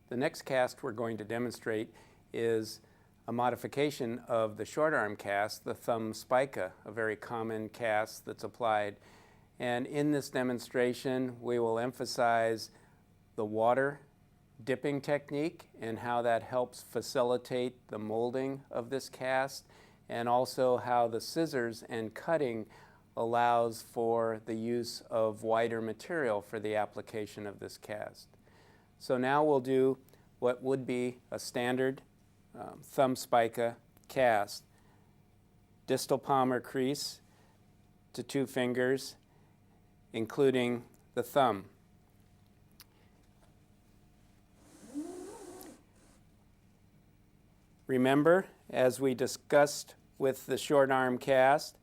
The next cast we're going to demonstrate is a modification of the short arm cast, the thumb spica, a very common cast that's applied. And in this demonstration, we will emphasize the water dipping technique and how that helps facilitate the molding of this cast, and also how the scissors and cutting allows for the use of wider material for the application of this cast. So now we'll do what would be a standard thumb spica cast. Distal palmar crease to 2 fingers, including the thumb. Remember, as we discussed with the short arm cast,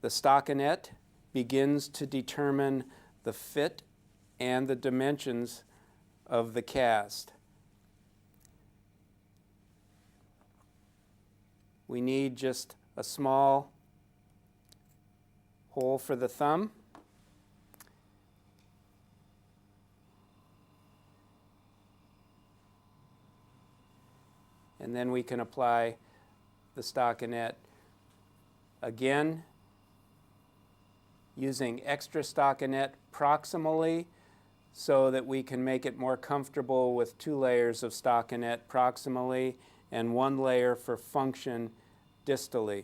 the stockinette begins to determine the fit and the dimensions of the cast. We need just a small hole for the thumb. And then we can apply the stockinette again, using extra stockinette proximally so that we can make it more comfortable with 2 layers of stockinette proximally and 1 layer for function distally.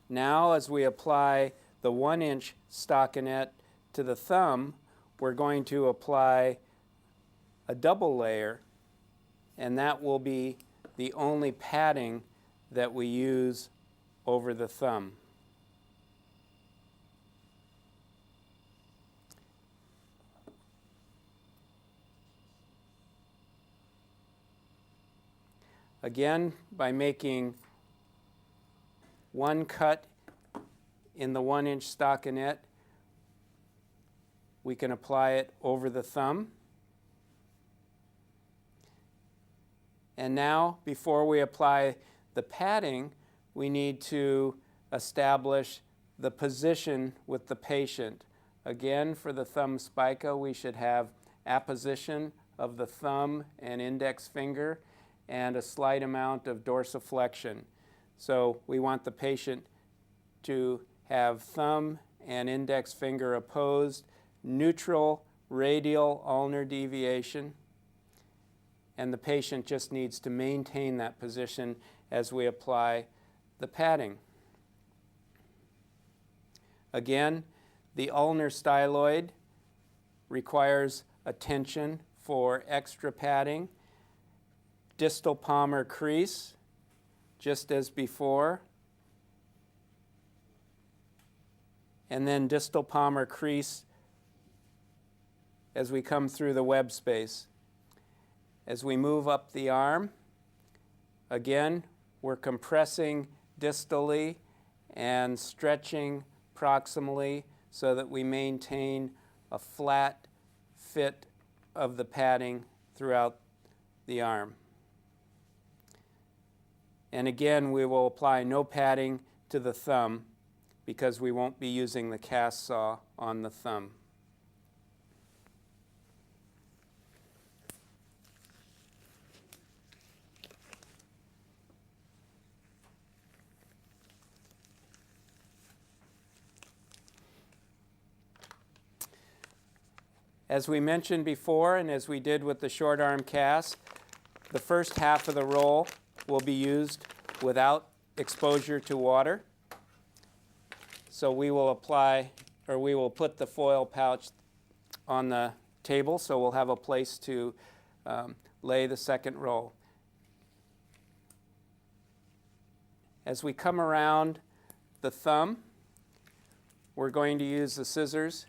Now, as we apply the 1-inch stockinette to the thumb, we're going to apply a double layer, and that will be the only padding that we use over the thumb. Again, by making 1 cut in the 1-inch stockinette, we can apply it over the thumb. And now, before we apply the padding, we need to establish the position with the patient. Again, for the thumb spica, we should have apposition of the thumb and index finger and a slight amount of dorsiflexion. So we want the patient to have thumb and index finger opposed, neutral radial ulnar deviation, and the patient just needs to maintain that position as we apply the padding. Again, the ulnar styloid requires attention for extra padding. Distal palmar crease, just as before. And then distal palmar crease as we come through the web space. As we move up the arm, again, we're compressing distally and stretching proximally so that we maintain a flat fit of the padding throughout the arm. And again, we will apply no padding to the thumb because we won't be using the cast saw on the thumb. As we mentioned before, and as we did with the short arm cast, the first half of the roll will be used without exposure to water. So we will apply, or we will put the foil pouch on the table so we'll have a place to lay the second roll. As we come around the thumb, we're going to use the scissors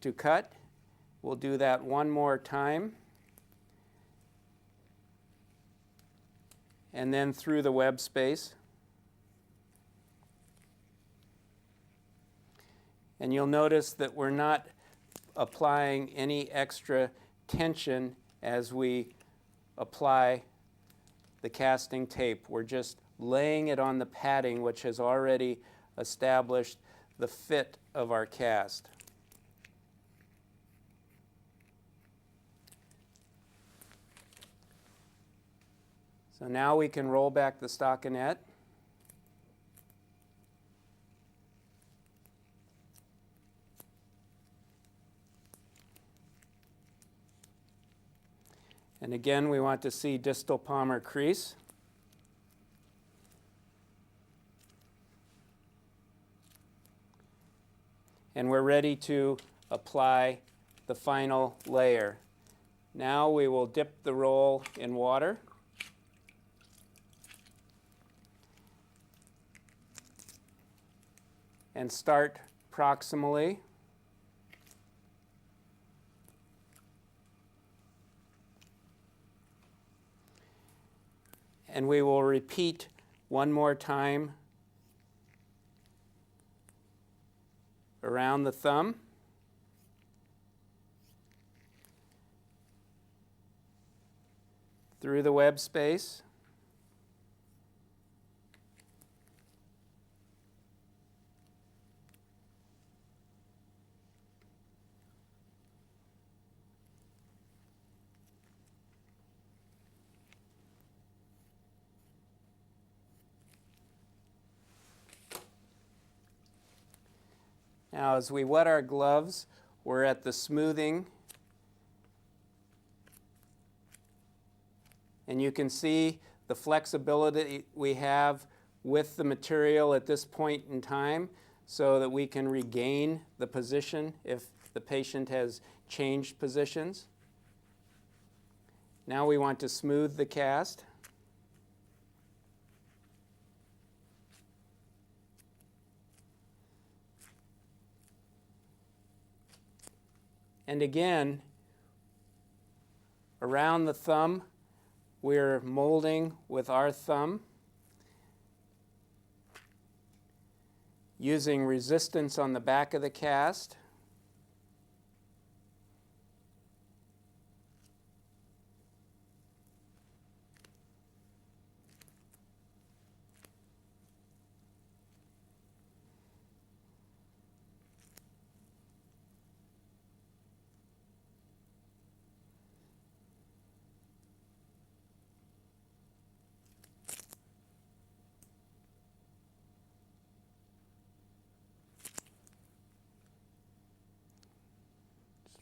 to cut. We'll do that one more time. And then through the web space. And you'll notice that we're not applying any extra tension as we apply the casting tape. We're just laying it on the padding, which has already established the fit of our cast. So now we can roll back the stockinette. And again, we want to see distal palmar crease. And we're ready to apply the final layer. Now we will dip the roll in water. And start proximally. And we will repeat one more time around the thumb. Through the web space. Now, as we wet our gloves, we're at the smoothing. And you can see the flexibility we have with the material at this point in time so that we can regain the position if the patient has changed positions. Now we want to smooth the cast. And again, around the thumb, we're molding with our thumb, using resistance on the back of the cast.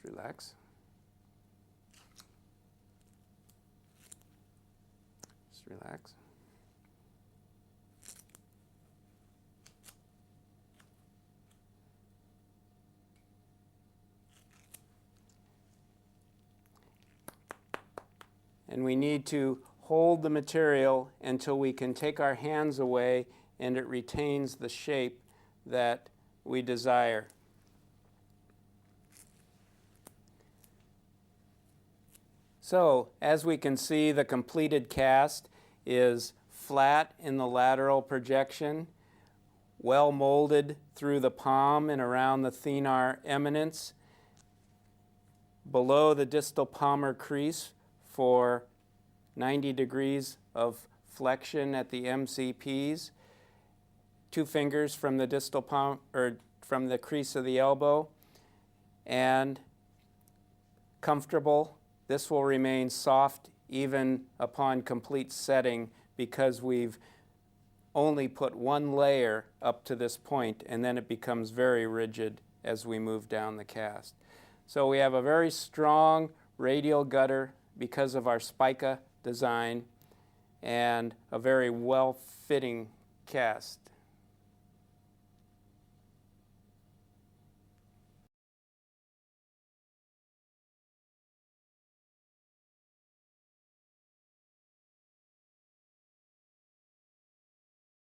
Relax. Just relax. And we need to hold the material until we can take our hands away and it retains the shape that we desire. So, as we can see, the completed cast is flat in the lateral projection, well molded through the palm and around the thenar eminence, below the distal palmar crease for 90 degrees of flexion at the MCPs, 2 fingers from the distal palm, or from the crease of the elbow, and comfortable. This will remain soft even upon complete setting because we've only put one layer up to this point, and then it becomes very rigid as we move down the cast. So we have a very strong radial gutter because of our spica design and a very well-fitting cast.